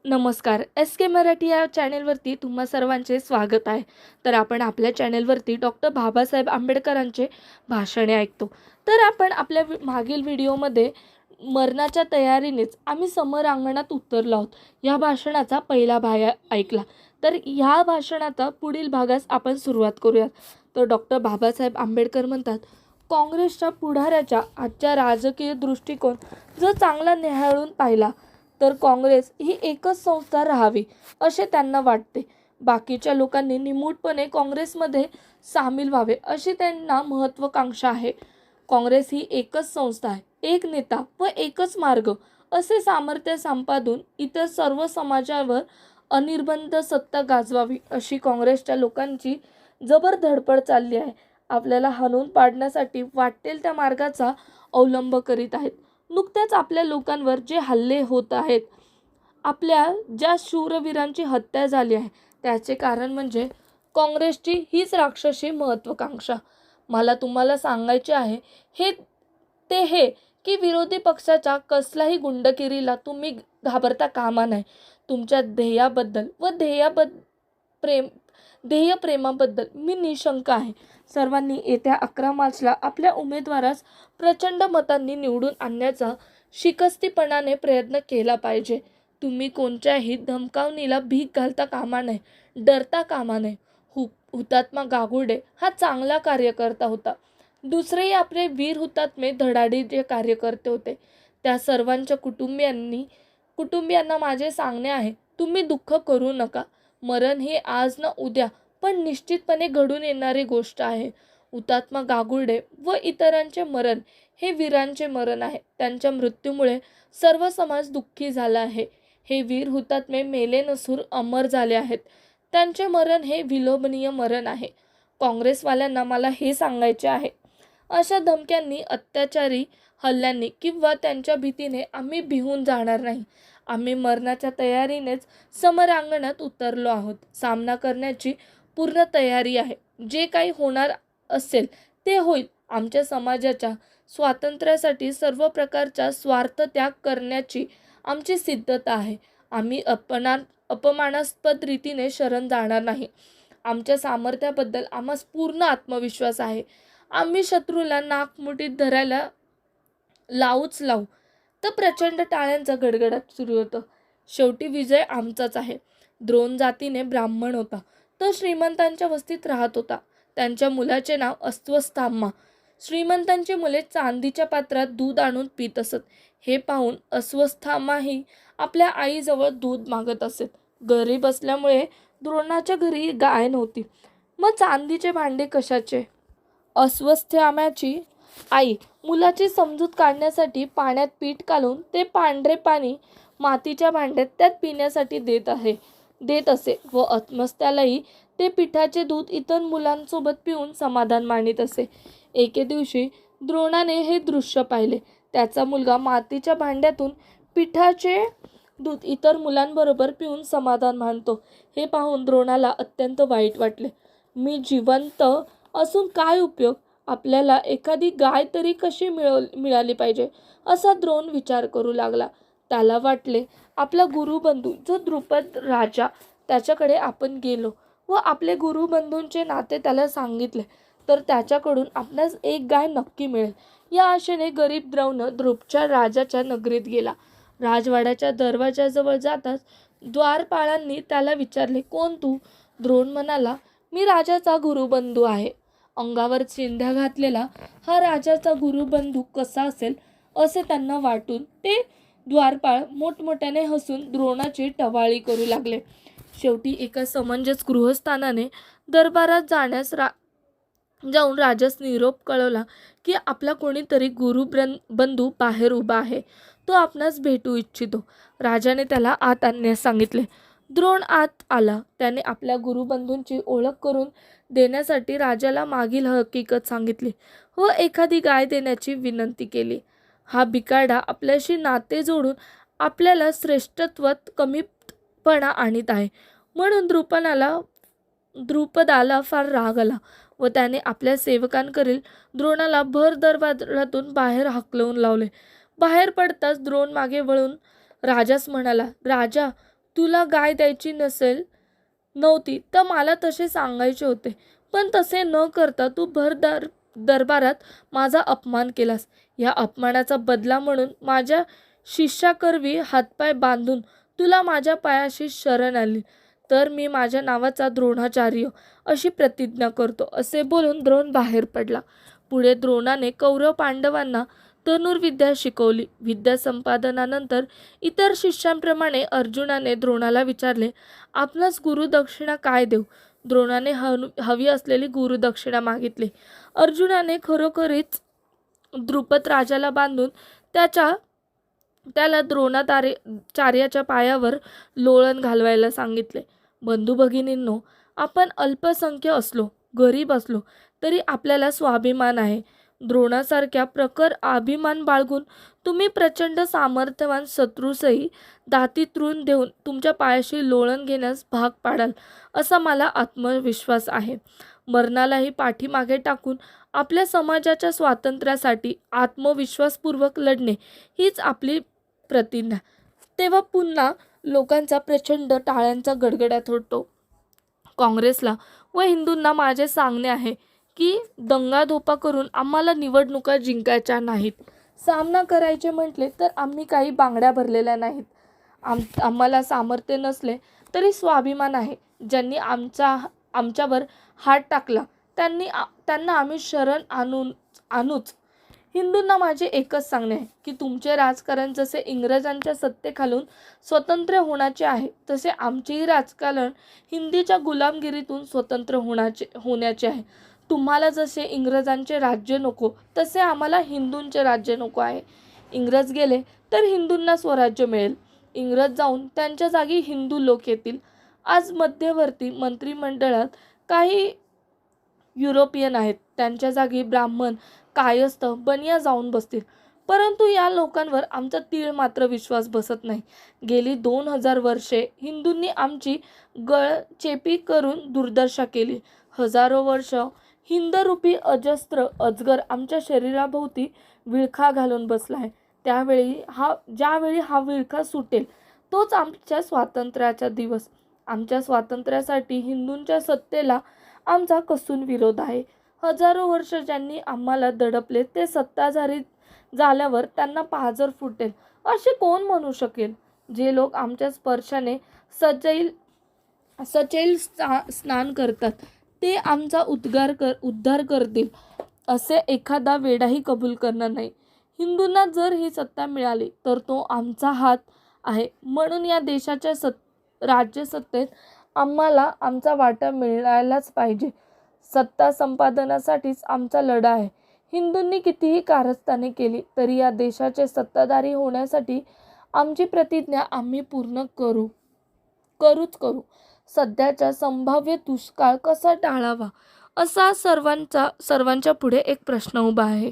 नमस्कार. एस के मराठी या चॅनेलवरती तुम्हा सर्वांचे स्वागत आहे. तर आपण आपल्या चॅनेलवरती डॉक्टर बाबासाहेब आंबेडकरांचे भाषणे ऐकतो. तर आपण आपल्या मागील व्हिडिओमध्ये मरणाच्या तयारीनेच आम्ही समरांगणात उतरलो आहोत या भाषणाचा पहिला भाग ऐकला. तर ह्या भाषणाचा पुढील भागास आपण सुरुवात करूयात. तर डॉक्टर बाबासाहेब आंबेडकर म्हणतात, काँग्रेसच्या पुढाऱ्याच्या आजच्या राजकीय दृष्टिकोन जर चांगला निहाळून पाहिला तर काँग्रेस ही एकच संस्था राहावी असे त्यांना वाटते. बाकीच्या लोकांनी निमूटपणे काँग्रेसमध्ये सामील व्हावे अशी त्यांना महत्त्वाकांक्षा आहे. काँग्रेस ही एकच संस्था आहे, एक नेता व एकच मार्ग असे सामर्थ्य संपादून इतर सर्व समाजावर अनिर्बंध सत्ता गाजवावी अशी काँग्रेसच्या लोकांची जबर धडपड चालली आहे. आपल्याला हाणून पाडण्यासाठी वाटेल त्या मार्गाचा अवलंब करीत आहेत. नुकत्याच आपल्या लोकांवर जे हल्ले होत आहेत, आपल्या ज्या शूरवीरांची हत्या झाली आहे, त्याचे कारण म्हणजे काँग्रेसची हीच राक्षसी महत्त्वाकांक्षा. मला तुम्हाला सांगायचे आहे हे की विरोधी पक्षाच्या कसल्याही गुंडगिरीला तुम्ही घाबरता कामा नये. तुमच्या ध्येयाबद्दल व ध्येयप्रेमाबद्दल मी निशंक आहे. सर्वांनी येत्या 11 मार्चला आपल्या उमेदवारास प्रचंड मतांनी निवडून आणण्याचा शिकस्तीपणाने प्रयत्न केला पाहिजे. तुम्ही कोणत्याही धमकावणीला भीक घालता कामा नये, डरता कामा नये. हुतात्मा गागुर्डे हा चांगला कार्यकर्ता होता. दुसरेही आपले वीर हुतात्मे धडाडी जे कार्यकर्ते होते. त्या सर्वांच्या कुटुंबियांना माझे सांगणे आहे, तुम्ही दुःख करू नका. मरण हे आज ना उद्या पण निश्चितपणे घडून येणारी गोष्ट आहे. हुतात्मा गागुर्डे व इतरांचे मरण हे वीरांचे मरण आहे. त्यांच्या मृत्यूमुळे सर्व समाज दुःखी झाला आहे. हे वीर हुतात्मे मेले नसून अमर झाले आहेत. त्यांचे मरण हे विलोभनीय मरण आहे. काँग्रेसवाल्यांना मला हे सांगायचे आहे, अशा धमक्यांनी, अत्याचारी हल्ल्यांनी किंवा त्यांच्या भीतीने आम्ही भिवून जाणार नाही. आम्ही मरणाच्या तयारीनेच समरांगणात उतरलो आहोत. सामना करण्याची पूर्ण तयारी आहे. जे काही होणार असेल ते होईल. आमच्या समाजाच्या स्वातंत्र्यासाठी सर्व प्रकारचा स्वार्थ त्याग करण्याची आमची सिद्धता आहे. आम्ही अपमानास्पद रीतीने शरण जाणार नाही. आमच्या सामर्थ्याबद्दल आम्हास पूर्ण आत्मविश्वास आहे. आम्ही शत्रूला नाकमुठीत धरायला लावूच लावू. तर प्रचंड टाळ्यांचा गडगडाट सुरू होतं. शेवटी विजय आमचाच आहे. द्रोण जातीने ब्राह्मण होता. तो श्रीमंतांच्या वस्तीत राहत होता. त्यांच्या मुलाचे नाव अश्वत्थामा. श्रीमंतांची मुले चांदीच्या पात्रात दूध आणून पित असत. हे पाहून अश्वत्थामाही आपल्या आईजवळ दूध मागत असत. गरीब असल्यामुळे द्रोणाच्या घरी गाय नव्हती. मग चांदीचे भांडे कशाचे? अश्वत्थाम्याची आई मुलाची समजूत काढण्यासाठी पाण्यात पीठ घालून ते पांढरे पाणी मातीच्या भांड्यात त्यात पिण्यासाठी देत असे व आत्महत्यालाही ते पिठाचे दूध इतर मुलांसोबत पिऊन समाधान मानित असे. एके दिवशी द्रोणाने हे दृश्य पाहिले. त्याचा मुलगा मातीच्या भांड्यातून पिठाचे दूध इतर मुलांबरोबर पिऊन समाधान मानतो. हे पाहून द्रोणाला अत्यंत वाईट वाटले. मी जिवंत असून काय उपयोग? आपल्याला एखादी गाय तरी कशी मिळाली पाहिजे असा द्रोण विचार करू लागला. त्याला वाटले, आपला गुरुबंधू जो द्रुपद राजा त्याच्याकडे आपण गेलो व आपले गुरुबंधूंचे नाते त्याला सांगितले तर त्याच्याकडून आपणास एक गाय नक्की मिळेल. या आशेने गरीब द्रोण द्रुपदच्या राजाच्या नगरीत गेला. राजवाड्याच्या दरवाजाजवळ जाताच द्वारपाळांनी त्याला विचारले, कोण तू? द्रोण म्हणाला, मी राजाचा गुरुबंधू आहे. अंगावर चिंध्या घातलेला हा राजाचा गुरुबंधू कसा असेल असे त्यांना वाटून ते द्वारपाळ मोठमोठ्याने हसून द्रोणाची टवाळी करू लागले. शेवटी एका समंजस गृहस्थानाने दरबारात जाऊन राजास निरोप कळवला की आपला कोणीतरी गुरुबंधू बाहेर उभा आहे. तो आपणास भेटू इच्छितो. राजाने त्याला आत आणण्यास सांगितले. द्रोण आत आला. त्याने आपल्या गुरुबंधूंची ओळख करून देण्यासाठी राजाला मागील हकीकत सांगितली व एखादी गाय देण्याची विनंती केली. हा भिकारडा आपल्याशी नाते जोडून आपल्याला श्रेष्ठत्वात कमीपणा आणीत आहे म्हणून द्रुपदाला फार राग आला व त्याने आपल्या सेवकांकरील द्रोणाला भर दरबारातून बाहेर हाकलवून लावले. बाहेर पडताच द्रोण मागे वळून राजास म्हणाला, राजा, तुला गाय द्यायची नव्हती तर मला तसे सांगायचे होते, पण तसे न करता तू दरबारात माझा अपमान केलास. या अपमानाचा बदला म्हणून माझ्या शिष्याकरवी हातपाय बांधून तुला माझ्या पायाशी शरण आली, तर मी माझ्या नावाचा द्रोणाचार्य अशी प्रतिज्ञा करतो. असे बोलून द्रोण बाहेर पडला. पुढे द्रोणाने कौरव पांडवांना धनुर्विद्या शिकवली. विद्या संपादनानंतर इतर शिष्यांप्रमाणे अर्जुनाने द्रोणाला विचारले, आपणास गुरुदक्षिणा काय देऊ? द्रोणाने हवी असलेली गुरुदक्षिणा मागितली. अर्जुनाने खरोखरीच द्रुपद राजाला बांधून त्याला द्रोणाचार्याच्या पायावर लोळण घालवायला सांगितले. बंधू भगिनींनो, आपण अल्पसंख्य असलो, गरीब असलो तरी आपल्याला स्वाभिमान आहे. द्रोणासारख्या प्रखर अभिमान बाळगून तुम्ही प्रचंड सामर्थ्यवान शत्रूसही दाती तृण देऊन तुमच्या पायाशी लोळण घेण्यास भाग पाडाल असा मला आत्मविश्वास आहे. मरणालाही पाठीमागे टाकून आपल्या समाजाच्या स्वातंत्र्यासाठी आत्मविश्वासपूर्वक लढणे हीच आपली प्रतिज्ञा. तेव्हा पुन्हा लोकांचा प्रचंड टाळ्यांचा गडगडाट होतो. काँग्रेसला व हिंदूंना माझे सांगणे आहे की दंगाधोपा करून आम्हाला निवडणुका जिंकायच्या नाहीत. सामना करायचे म्हटले तर आम्ही काही बांगड्या भरलेल्या नाहीत. आम्हाला सामर्थ्य नसले तरी स्वाभिमान आहे. ज्यांनी आमच्यावर हात टाकला त्यांना आम्ही शरण आणूच. हिंदूंना माझे एकच सांगणे आहे की तुमचे राजकारण जसे इंग्रजांच्या सत्तेखालून स्वतंत्र होण्याचे आहे, तसे आमचेही राजकारण हिंदीच्या गुलामगिरीतून स्वतंत्र होण्याचे आहे. तुम्हाला जसे इंग्रजांचे राज्य नको तसे आम्हाला हिंदूंचे राज्य नको आहे. इंग्रज गेले तर हिंदूंना स्वराज्य मिळेल. इंग्रज जाऊन त्यांच्या जागी हिंदू लोक येतील. आज मध्यवर्ती मंत्रिमंडळात काही युरोपियन आहेत, त्यांच्या जागी ब्राह्मण, कायस्थ, बनिया जाऊन बसतील. परंतु या लोकांवर आमचा तीळ मात्र विश्वास बसत नाही. गेली 2000 वर्षे हिंदूंनी आमची गळचेपी करून दुर्दशा केली. हजारो वर्ष हिंदरूपी अजस्त्र अजगर आमच्या शरीराभोवती विळखा घालून बसला आहे. ज्यावेळी हा विळखा सुटेल तोच आमच्या स्वातंत्र्याचा दिवस. आमच्या स्वातंत्र्यासाठी हिंदूंच्या सत्तेला आमचा कसून विरोध आहे. हजारो वर्ष ज्यांनी आम्हाला दडपले ते सत्ताधारी झाल्यावर त्यांना पाझर फुटेल असे कोण म्हणू शकेल? जे लोक आमच्या स्पर्शाने सचैल स्नान करतात ते आमचा उद्धार करतील असे एखादा वेडाही कबूल करणार नाही. हिंदूंना जर ही सत्ता मिळाली तर तो आमचा हात आहे. म्हणून या देशाच्या राज्यसत्तेत आम्हाला आमचा वाटा मिळायलाच पाहिजे. सत्ता संपादनासाठीच आमचा लढा आहे. हिंदूंनी कितीही कारस्थाने केली तरी या देशाचे सत्ताधारी होण्यासाठी आमची प्रतिज्ञा आम्ही पूर्ण करूच करू. सध्याचा संभाव्य दुष्काळ कसा टाळावा असा सर्वांच्या पुढे एक प्रश्न उभा आहे.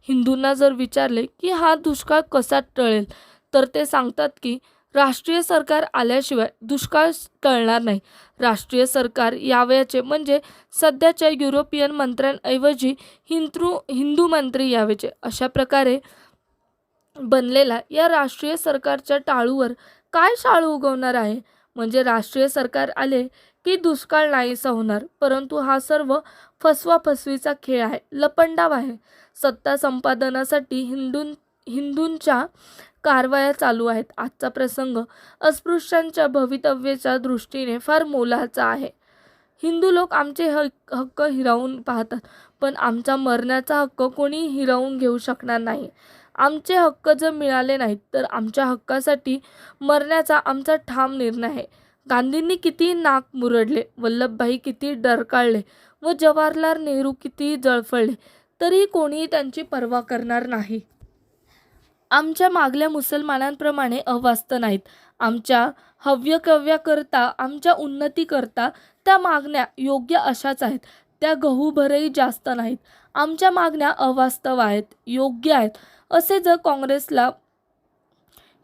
हिंदूंना जर विचारले की हा दुष्काळ कसा टळेल तर ते सांगतात की राष्ट्रीय सरकार आल्याशिवाय दुष्काळ टळणार नाही. राष्ट्रीय सरकार यावयाचे म्हणजे सध्याच्या युरोपियन मंत्र्यांऐवजी हिंदू मंत्री यावेचे. अशा प्रकारे बनलेला या राष्ट्रीय सरकारच्या टाळूवर काय शाळू उगवणार आहे? म्हणजे राष्ट्रीय सरकार आले की दुष्काळ नाहीसा होणार. परंतु हा सर्व फसवाफसवीचा खेळ आहे, लपंडाव आहे. सत्ता संपादनासाठी हिंदूंच्या कारवाया चालू आहेत. आजचा प्रसंग अस्पृश्यांच्या भवितव्याच्या दृष्टीने फार मोलाचा आहे. हिंदू लोक आमचे हक्क हिरावून पाहतात, पण आमचा मरण्याचा हक्क कोणी हिरावून घेऊ शकणार नाही. आमचे हक्क जर मिळाले नाहीत तर आमच्या हक्कासाठी मरण्याचा आमचा ठाम निर्णय आहे. गांधींनी किती नाक मुरडले, वल्लभभाई किती डरकाळले व जवाहरलाल नेहरू किती जळफळले तरी कोणीही त्यांची पर्वा करणार नाही. आमच्या मागल्या मुसलमानांप्रमाणे अवास्त नाहीत. आमच्या हव्यकव्याकरता, आमच्या उन्नतीकरता त्या मागण्या योग्य अशाच आहेत. त्या गहूभरही जास्त नाहीत. आमच्या मागण्या अवास्तव आहेत, योग्य आहेत असे जर काँग्रेसला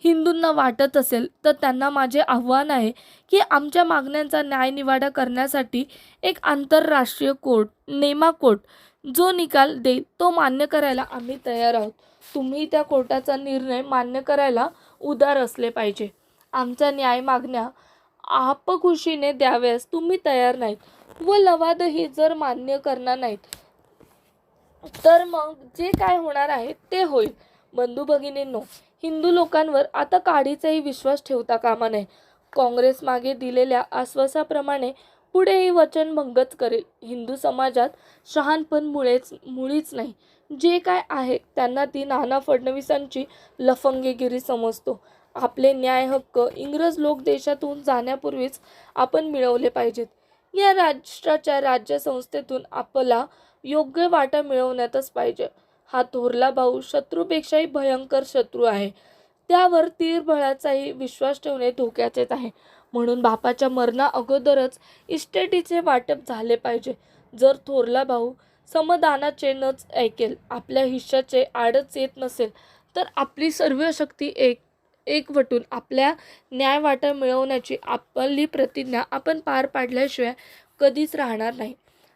हिंदूंना वाटत असेल तर त्यांना माझे आव्हान आहे की आमच्या मागण्यांचा न्यायनिवाडा करण्यासाठी एक आंतरराष्ट्रीय कोर्ट नेमा कोर्ट जो निकाल देईल तो मान्य करायला आम्ही तयार आहोत. तुम्ही त्या कोर्टाचा निर्णय मान्य करायला उदार असले पाहिजे. आमच्या न्याय मागण्या आपखुशीने द्याव्यास तुम्ही तयार नाहीत व लवादही जर मान्य करणार नाहीत तर मग जे काय होणार आहे ते होईल. बंधू भगिनींनो, हिंदू लोकांवर आता काडीचाही विश्वास ठेवता कामा नये. काँग्रेस मागे दिलेल्या आश्वासाप्रमाणे पुढेही वचनभंगच करेल. हिंदू समाजात शहाणपण मुळीच नाही. जे काय आहे त्यांना ती नाना फडणवीसांची लफंगेगिरी समजतो. आपले न्याय हक्क इंग्रज लोक देशातून जाण्यापूर्वीच आपण मिळवले पाहिजेत. या राष्ट्राच्या राज्यसंस्थेतून आपला योग्य वाटा मिळवण्यातच पाहिजे. हा थोरला भाऊ शत्रूपेक्षाही भयंकर शत्रू आहे. त्यावर तीरबळाचाही विश्वास ठेवणे धोक्याचेच आहे. म्हणून बापाच्या मरणा अगोदरच इस्टेटीचे वाटप झाले पाहिजे. जर थोरला भाऊ समदानाचे नच ऐकेल, आपल्या हिश्श्याचे आडच येत नसेल, तर आपली सर्व शक्ती एकवटून आपल्या न्याय वाटा मिळवण्याची आपली प्रतिज्ञा आपण पार पाडल्याशिवाय कधीच राहणार नाही.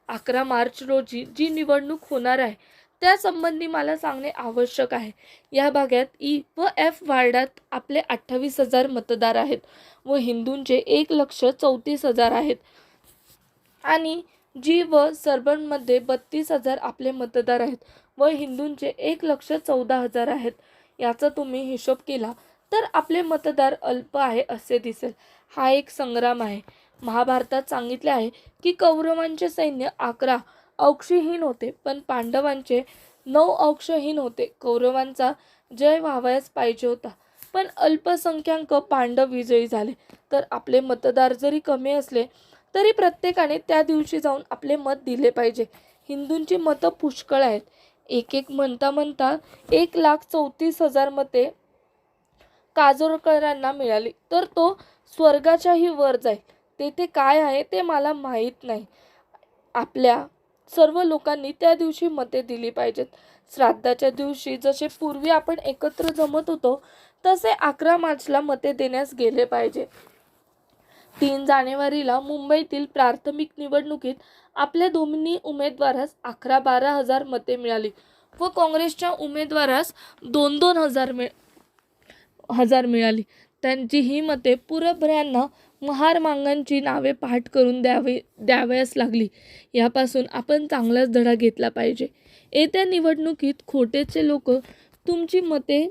11 मार्च रोजी जी निवडणूक होणार आहे त्यासंबंधी मला सांगणे आवश्यक आहे. या भागात ई व एफ वार्डात आपले 28,000 मतदार आहेत व हिंदूंचे 1,34,000 आहेत आणि जी व सर्बनमध्ये 32,000 आपले मतदार आहेत व हिंदूंचे 1,14,000 आहेत. याचा तुम्ही हिशोब केला तर आपले मतदार अल्प आहे असे दिसेल. हा एक संग्राम आहे. महाभारतात सांगितले आहे की कौरवांचे सैन्य 11 अंशहीन होते पण पांडवांचे 9 अंशहीन होते. कौरवांचा जय व्हावयास पाहिजे होता पण अल्पसंख्याक पांडव विजयी झाले. तर आपले मतदार जरी कमी असले तरी प्रत्येकाने त्या दिवशी जाऊन आपले मत दिले पाहिजे. हिंदूंची मतं पुष्कळ आहेत. एक म्हणता 1,34,000 मते काजोरकरांना मिळाली तर तो स्वर्गाच्याही वर जाईल. तेथे काय आहे ते मला माहीत नाही. आपल्या सर्व लोकांनी त्या दिवशी मते दिली पाहिजेत. श्राद्धाच्या दिवशी जसे पूर्वी आपण एकत्र जमत होतो तसे 11 मार्चला मते देण्यास गेले पाहिजे. 3 जानेवारीला मुंबईतील प्राथमिक निवडणुकीत आपल्या दोन्ही उमेदवारास 11-12 हजार मते मिळाली व काँग्रेसच्या उमेदवारास 2-2 हजार मिळाली. त्यांची ही मते पुरबऱ्यांना महारमांगांची नावे पाठ करून द्यावयास लागली. यापासून आपण चांगलाच धडा घेतला पाहिजे. येत्या निवडणुकीत खोटेचे लोक तुमची मते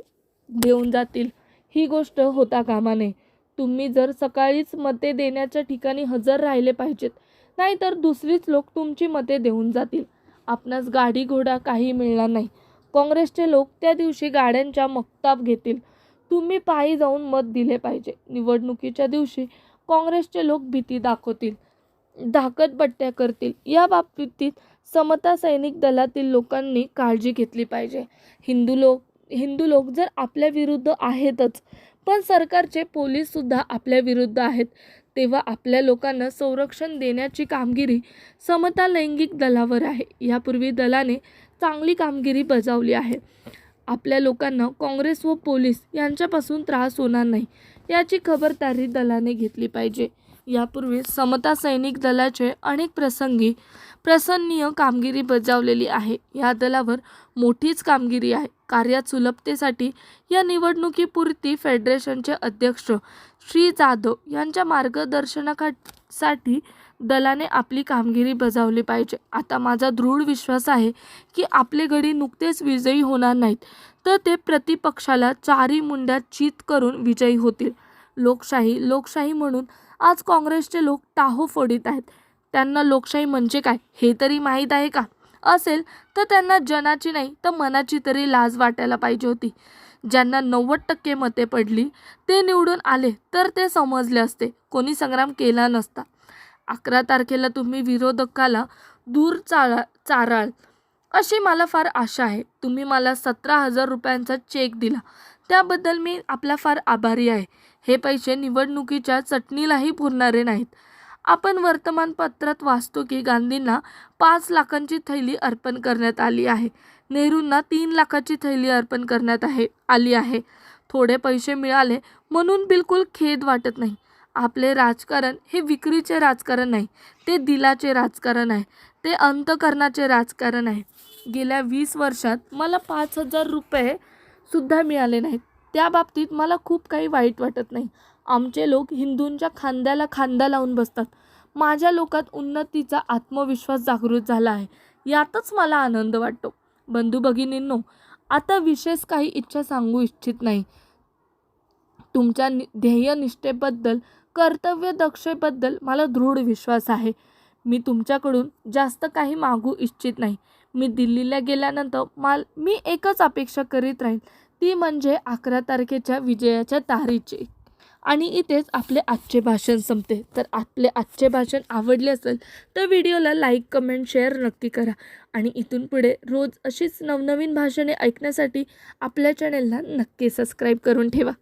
देऊन जातील ही गोष्ट होता कामा नये. तुम्ही जर सकाळीच मते देण्याच्या ठिकाणी हजर राहिले पाहिजेत, नाहीतर दुसरीच लोक तुमची मते देऊन जातील. आपणास गाडी घोडा काही मिळणार नाही. काँग्रेसचे लोक त्या दिवशी गाड्यांच्या मक्ताब घेतील. तुम्ही पायी जाऊन मत दिले पाहिजे. निवडणुकीच्या दिवशी काँग्रेसचे लोक भीती दाखवतील, धाकदपट्ट्या करतील. या बाबतीत समता सैनिक दलातील लोकांनी काळजी घेतली पाहिजे. हिंदू लोक जर आपल्या विरुद्ध आहेतच पण सरकारचे पोलीस सुद्धा आपल्या विरुद्ध आहेत, तेव्हा आपल्या लोकांना संरक्षण देण्याची कामगिरी समता लैंगिक दलावर आहे. यापूर्वी दलाने चांगली कामगिरी बजावली आहे. आपल्या लोकांना काँग्रेस व पोलीस यांच्यापासून त्रास होणार नाही याची खबरदारी दलाने घेतली पाहिजे. यापूर्वी समता सैनिक दलाचे अनेक प्रसंगी प्रशंसनीय कामगिरी बजावलेली आहे. या दलावर मोठीच कामगिरी आहे. कार्यात सुलभतेसाठी या निवडणुकीपुरती फेडरेशनचे अध्यक्ष श्री जाधव यांच्या मार्गदर्शनासाठी दलाने आपली कामगिरी बजावली पाहिजे. आता माझा दृढ विश्वास आहे की आपले गडी नुकतेच विजयी होणार नाहीत तर ते प्रतिपक्षाला चारी मुंड्यात चित करून विजयी होतील. लोकशाही म्हणून आज काँग्रेसचे लोक टाहो फोडीत आहेत. त्यांना लोकशाही म्हणजे काय हे तरी माहीत आहे का? असेल तर त्यांना जनाची नाही तर मनाची तरी लाज वाटायला पाहिजे होती. ज्यांना 90% मते पडली ते निवडून आले तर ते समजले असते, कोणी संग्राम केला नसता. 11 तारखेला तुम्ही विरोधकाला दूर चाराल अशी मला फार आशा आहे. तुम्ही मला 17,000 रुपयांचा चेक दिला त्याबद्दल मी आपला फार आभारी आहे. हे पैसे निवडणुकीच्या चटणीलाही पुरणारे नाहीत. आपण वर्तमानपत्रात वाचतो की गांधींना 5 लाखांची थैली अर्पण करण्यात आली आहे. नेहरूंना 3 लाखाची थैली अर्पण करण्यात आली आहे. थोडे पैसे मिळाले म्हणून बिलकुल खेद वाटत नाही. आपले राजकारण हे विक्रीचे राजकारण नाही, ते दिलाचे राजकारण आहे, ते अंतःकरणाचे राजकारण आहे. गेल्या 20 वर्षात मला 5,000 रुपये सुद्धा मिळाले नाहीत. त्या बाबतीत मला खूप काही वाईट वाटत नाही. आमचे लोक हिंदूंच्या खांद्याला खांदा लावून बसतात. माझ्या लोकात उन्नतीचा आत्मविश्वास जागृत झाला आहे. यातच मला आनंद वाटतो. बंधू भगिनींनो, आता विशेष काही इच्छा सांगू इच्छित नाही. तुमच्या ध्येयनिष्ठेबद्दल, कर्तव्यदक्षतेबद्दल मला दृढ विश्वास आहे. मी तुमच्याकडून जास्त काही मागू इच्छित नाही. मी दिल्लीला गेल्यानंतर मी एकच अपेक्षा करीत राहीन, ती म्हणजे 11 तारखेच्या विजयाच्या तारीखची. आणि इथेच आपले आजचे भाषण संपते. तर आपले आजचे भाषण आवडले असेल तर व्हिडिओला लाईक, कमेंट, शेअर नक्की करा. आणि इथून पुढे रोज अशीच नवनवीन भाषणे ऐकण्यासाठी आपल्या चॅनेलला नक्की सबस्क्राईब करून ठेवा.